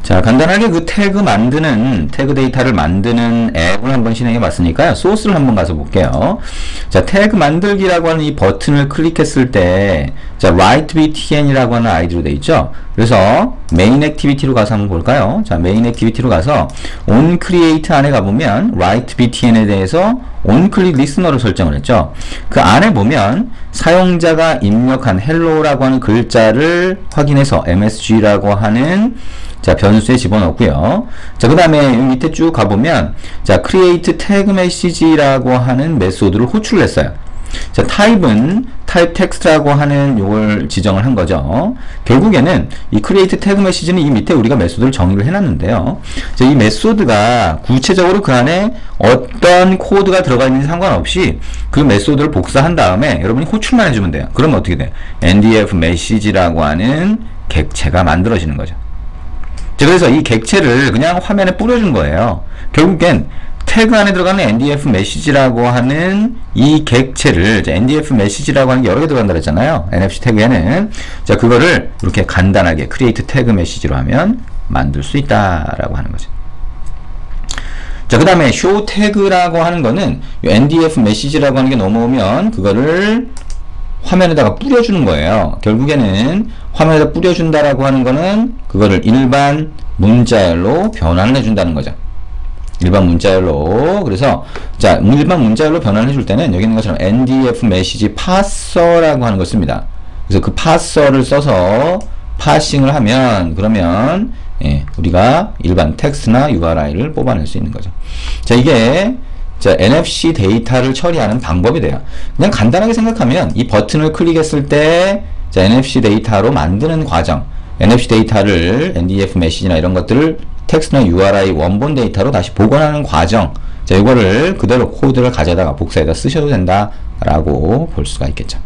자, 간단하게 그 태그 데이터를 만드는 앱을 한번 실행해 봤으니까요. 소스를 한번 가서 볼게요. 자, 태그 만들기라고 하는 이 버튼을 클릭했을 때, 자, write btn이라고 하는 아이디로 되어 있죠. 그래서 메인 액티비티로 가서 한번 볼까요? 자, 메인 액티비티로 가서 on create 안에 가보면 write btn에 대해서 on click listener로 설정을 했죠. 그 안에 보면 사용자가 입력한 hello라고 하는 글자를 확인해서 msg라고 하는 자, 변수에 집어넣고요. 자, 그 다음에 밑에 쭉 가보면 자, create tag message라고 하는 메소드를 호출을 했어요. 자, 타입은 타입 텍스트라고 하는 요걸 지정을 한 거죠. 결국에는 이 create tag message는 이 밑에 우리가 메소드를 정의를 해놨는데요. 자, 이 메소드가 구체적으로 그 안에 어떤 코드가 들어가 있는지 상관없이 그 메소드를 복사한 다음에 여러분이 호출만 해주면 돼요. 그러면 어떻게 돼요? ndf message라고 하는 객체가 만들어지는 거죠. 자, 그래서 이 객체를 그냥 화면에 뿌려준 거예요. 결국엔 태그 안에 들어가는 ndf message라고 하는 이 객체를, 자, ndf message라고 하는 게 여러 개 들어간다 그랬잖아요. NFC 태그에는. 자, 그거를 이렇게 간단하게 create tag message로 하면 만들 수 있다라고 하는 거죠. 자, 그 다음에 show tag라고 하는 거는 ndf message라고 하는 게 넘어오면 그거를 화면에다가 뿌려주는 거예요. 결국에는 화면에다 뿌려준다라고 하는 거는 그거를 일반 문자열로 변환을 해준다는 거죠. 일반 문자열로. 그래서 자, 일반 문자열로 변환을 해줄 때는 여기 있는 것처럼 ndf message parser라고 하는 걸 씁니다. 그래서 그 parser를 써서 파싱을 하면 그러면 우리가 일반 텍스트나 URI를 뽑아낼 수 있는 거죠. 자, 이게 자, NFC 데이터를 처리하는 방법이 돼요. 그냥 간단하게 생각하면 이 버튼을 클릭했을 때 자, NFC 데이터로 만드는 과정, NFC 데이터를 NDF 메시지나 이런 것들을 텍스트나 URI 원본 데이터로 다시 복원하는 과정, 자, 이거를 그대로 코드를 가져다가 복사해다 쓰셔도 된다라고 볼 수가 있겠죠.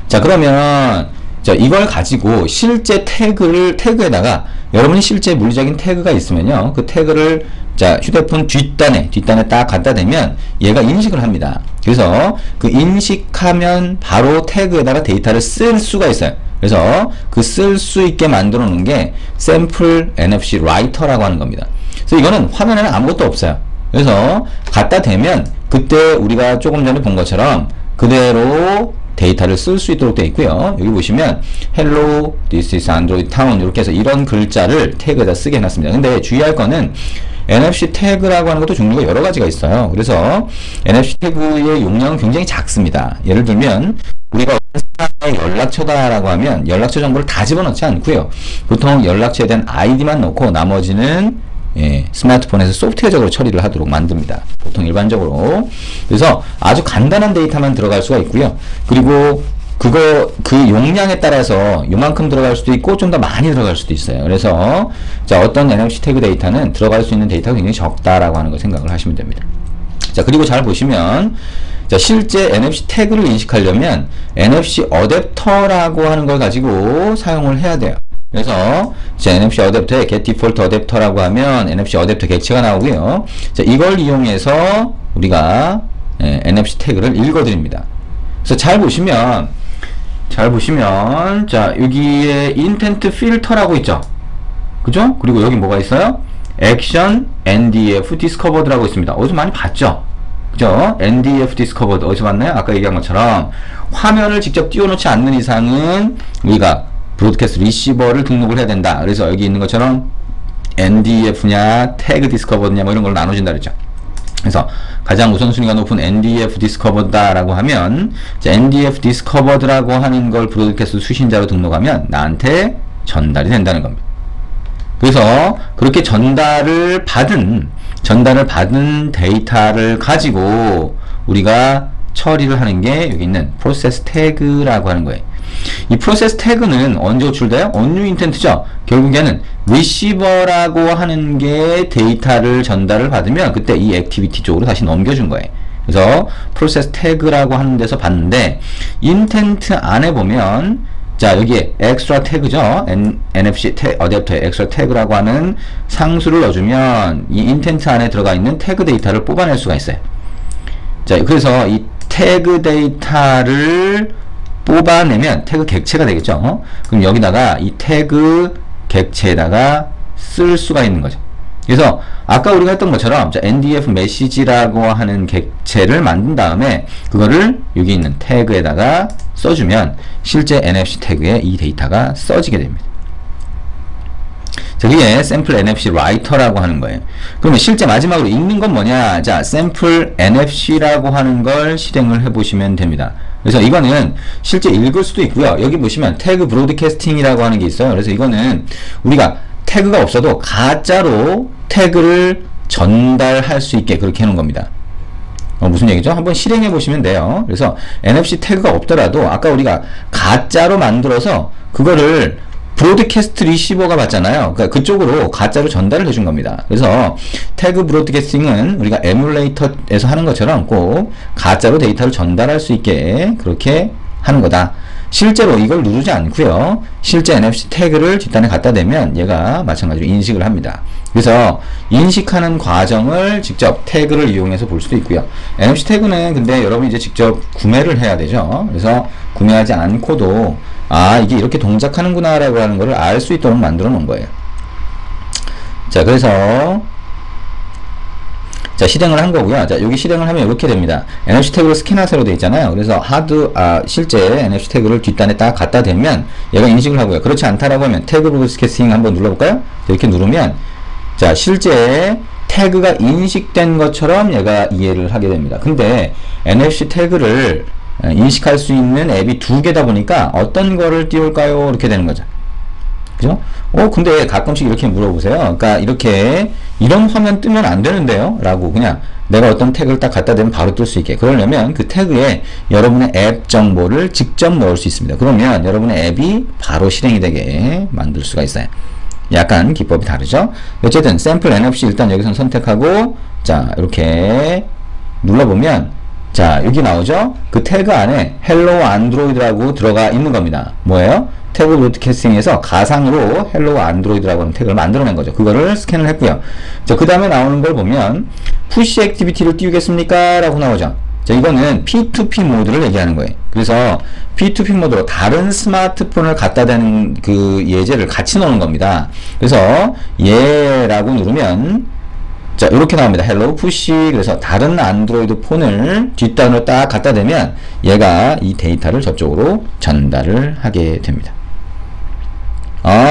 자, 그러면 자, 이걸 가지고 실제 태그에다가 여러분이 실제 물리적인 태그가 있으면요, 그 태그를 자, 휴대폰 뒷단에 딱 갖다 대면 얘가 인식을 합니다. 그래서 그 인식하면 바로 태그에다가 데이터를 쓸 수가 있어요. 그래서 그 쓸 수 있게 만들어 놓은 게 샘플 NFC 라이터라고 하는 겁니다. 그래서 이거는 화면에는 아무것도 없어요. 그래서 갖다 대면 그때 우리가 조금 전에 본 것처럼 그대로 데이터를 쓸 수 있도록 되어 있고요. 여기 보시면 Hello, this is Android Town 이렇게 해서 이런 글자를 태그에다 쓰게 해놨습니다. 근데 주의할 거는 NFC 태그라고 하는 것도 종류가 여러 가지가 있어요. 그래서 NFC 태그의 용량은 굉장히 작습니다. 예를 들면 우리가 사람의 연락처다라고 하면 연락처 정보를 다 집어넣지 않고요. 보통 연락처에 대한 아이디만 넣고 나머지는 스마트폰에서 소프트웨어적으로 처리를 하도록 만듭니다. 보통 일반적으로. 그래서 아주 간단한 데이터만 들어갈 수가 있고요. 그리고 그 용량에 따라서 요만큼 들어갈 수도 있고 좀 더 많이 들어갈 수도 있어요. 그래서 자, 어떤 NFC 태그 데이터는 들어갈 수 있는 데이터가 굉장히 적다라고 하는 걸 생각을 하시면 됩니다. 자, 그리고 잘 보시면 자, 실제 NFC 태그를 인식하려면 NFC 어댑터라고 하는 걸 가지고 사용을 해야 돼요. 그래서 자, NFC 어댑터에 get default 어댑터라고 하면 NFC 어댑터 객체가 나오고요. 자, 이걸 이용해서 우리가 NFC 태그를 읽어드립니다. 그래서 잘 보시면 자, 여기에 인텐트 필터라고 있죠. 그죠? 그리고 여기 뭐가 있어요? 액션 ndf discovered라고 있습니다. 어디서 많이 봤죠? 그죠? ndf discovered 어디서 봤나요? 아까 얘기한 것처럼 화면을 직접 띄워놓지 않는 이상은 우리가 브로드캐스트 리시버를 등록을 해야 된다. 그래서 여기 있는 것처럼 ndf냐 태그 디스커버드냐 뭐 이런 걸로 나눠진다 그랬죠. 그래서 가장 우선순위가 높은 ndf 디스커버드다라고 하면 ndf 디스커버드라고 하는 걸 브로드캐스트 수신자로 등록하면 나한테 전달이 된다는 겁니다. 그래서 그렇게 전달을 받은 데이터를 가지고 우리가 처리를 하는 게 여기 있는 프로세스 태그라고 하는 거예요. 이 프로세스 태그는 언제 호출돼요? onNew intent죠. 결국에는 receiver라고 하는 게 데이터를 전달을 받으면 그때 이 액티비티 쪽으로 다시 넘겨준 거예요. 그래서 프로세스 태그라고 하는 데서 봤는데 인텐트 안에 보면 자, 여기에 extra 태그죠. NFC 어댑터에 extra 태그라고 하는 상수를 넣어주면 이 인텐트 안에 들어가 있는 태그 데이터를 뽑아낼 수가 있어요. 자, 그래서 이 태그 데이터를 뽑아내면 태그 객체가 되겠죠. 그럼 여기다가 이 태그 객체에다가 쓸 수가 있는 거죠. 그래서 아까 우리가 했던 것처럼 자, NDF 메시지라고 하는 객체를 만든 다음에 그거를 여기 있는 태그에다가 써주면 실제 NFC 태그에 이 데이터가 써지게 됩니다. 자, 그게 샘플 NFC 라이터라고 하는 거예요. 그러면 실제 마지막으로 읽는 건 뭐냐? 자, 샘플 NFC라고 하는 걸 실행을 해보시면 됩니다. 그래서 이거는 실제 읽을 수도 있고요. 여기 보시면 태그 브로드캐스팅이라고 하는 게 있어요. 그래서 이거는 우리가 태그가 없어도 가짜로 태그를 전달할 수 있게 그렇게 해놓은 겁니다. 무슨 얘기죠? 한번 실행해 보시면 돼요. 그래서 NFC 태그가 없더라도 아까 우리가 가짜로 만들어서 그거를 브로드캐스트 리시버가 받잖아요. 그러니까 그쪽으로 가짜로 전달을 해준 겁니다. 그래서 태그 브로드캐스팅은 우리가 에뮬레이터에서 하는 것처럼 꼭 가짜로 데이터를 전달할 수 있게 그렇게 하는 거다. 실제로 이걸 누르지 않고요. 실제 NFC 태그를 뒷단에 갖다 대면 얘가 마찬가지로 인식을 합니다. 그래서 인식하는 과정을 직접 태그를 이용해서 볼 수도 있고요. NFC 태그는 근데 여러분이 이제 직접 구매를 해야 되죠. 그래서 구매하지 않고도 아, 이게 이렇게 동작하는구나 라고 하는 거를 알 수 있도록 만들어 놓은 거예요. 자, 그래서 자, 실행을 한 거고요. 자, 여기 실행을 하면 이렇게 됩니다. NFC 태그를 스캔하세요 되어 있잖아요. 그래서 실제 NFC 태그를 뒷단에 딱 갖다 대면 얘가 인식을 하고요. 그렇지 않다라고 하면 태그 브로드캐스팅 한번 눌러볼까요? 이렇게 누르면 자, 실제 태그가 인식된 것처럼 얘가 이해를 하게 됩니다. 근데 NFC 태그를 인식할 수 있는 앱이 두 개다 보니까 어떤 거를 띄울까요? 이렇게 되는 거죠. 그죠? 근데 가끔씩 이렇게 물어보세요. 그러니까 이렇게 이런 화면 뜨면 안 되는데요? 라고 그냥 내가 어떤 태그를 딱 갖다 대면 바로 뜰 수 있게. 그러려면 그 태그에 여러분의 앱 정보를 직접 넣을 수 있습니다. 그러면 여러분의 앱이 바로 실행이 되게 만들 수가 있어요. 약간 기법이 다르죠? 어쨌든 샘플 NFC 일단 여기서 선택하고 자, 이렇게 눌러보면 자, 여기 나오죠? 그 태그 안에 헬로 안드로이드라고 들어가 있는 겁니다. 뭐예요? 태그 브로드캐스팅에서 가상으로 헬로 안드로이드라고 하는 태그를 만들어낸 거죠. 그거를 스캔을 했고요. 자, 그 다음에 나오는 걸 보면 푸시 액티비티를 띄우겠습니까? 라고 나오죠. 자, 이거는 P2P 모드를 얘기하는 거예요. 그래서 P2P 모드로 다른 스마트폰을 갖다 대는 그 예제를 같이 넣는 겁니다. 그래서 얘라고 누르면 자, 이렇게 나옵니다. 헬로 푸시. 그래서 다른 안드로이드 폰을 뒷단으로 딱 갖다 대면 얘가 이 데이터를 저쪽으로 전달을 하게 됩니다.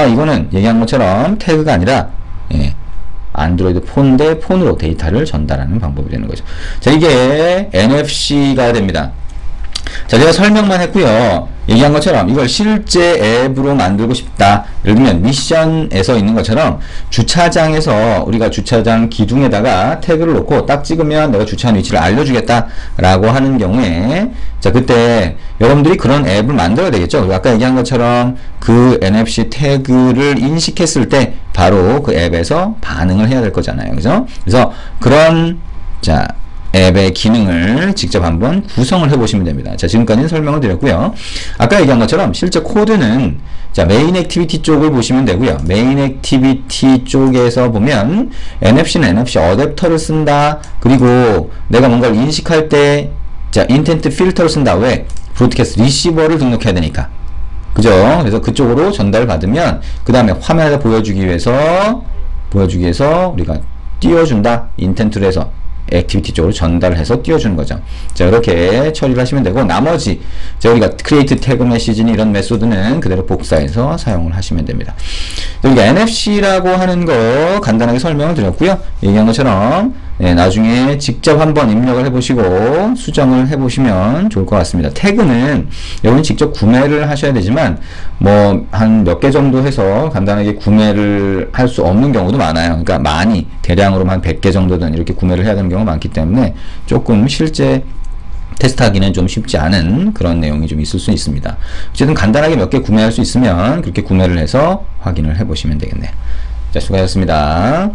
이거는 얘기한 것처럼 태그가 아니라 안드로이드 폰 대 폰으로 데이터를 전달하는 방법이 되는 거죠. 자, 이게 NFC가 됩니다. 자, 제가 설명만 했고요. 얘기한 것처럼 이걸 실제 앱으로 만들고 싶다. 예를 들면 미션에서 있는 것처럼 주차장에서 우리가 주차장 기둥에다가 태그를 놓고 딱 찍으면 내가 주차한 위치를 알려주겠다 라고 하는 경우에 자, 그때 여러분들이 그런 앱을 만들어야 되겠죠. 아까 얘기한 것처럼 그 NFC 태그를 인식했을 때 바로 그 앱에서 반응을 해야 될 거잖아요. 그죠? 그래서 그런 자, 앱의 기능을 직접 한번 구성을 해보시면 됩니다. 자, 지금까지는 설명을 드렸고요. 아까 얘기한 것처럼 실제 코드는 자, 메인 액티비티 쪽을 보시면 되고요. 메인 액티비티 쪽에서 보면 NFC는 NFC 어댑터를 쓴다. 그리고 내가 뭔가를 인식할 때 자, 인텐트 필터를 쓴다. 왜? 브로드캐스트 리시버를 등록해야 되니까. 그죠? 그래서 그쪽으로 전달 받으면 그 다음에 화면에다 보여주기 위해서 우리가 띄워준다. 인텐트를 해서 액티비티 쪽으로 전달해서 띄워주는 거죠. 자, 이렇게 처리를 하시면 되고 나머지 자, 우리가 크리에이트 태그 메시지니 이런 메소드는 그대로 복사해서 사용을 하시면 됩니다. 여기가 NFC라고 하는 거 간단하게 설명을 드렸고요. 얘기한 것처럼 나중에 직접 한번 입력을 해보시고 수정을 해보시면 좋을 것 같습니다. 태그는 여러분이 직접 구매를 하셔야 되지만 뭐 한 몇 개 정도 해서 간단하게 구매를 할 수 없는 경우도 많아요. 그러니까 많이 대량으로 한 100개 정도든 이렇게 구매를 해야 되는 경우가 많기 때문에 조금 실제 테스트하기는 좀 쉽지 않은 그런 내용이 좀 있을 수 있습니다. 어쨌든 간단하게 몇 개 구매할 수 있으면 그렇게 구매를 해서 확인을 해보시면 되겠네요. 자, 수고하셨습니다.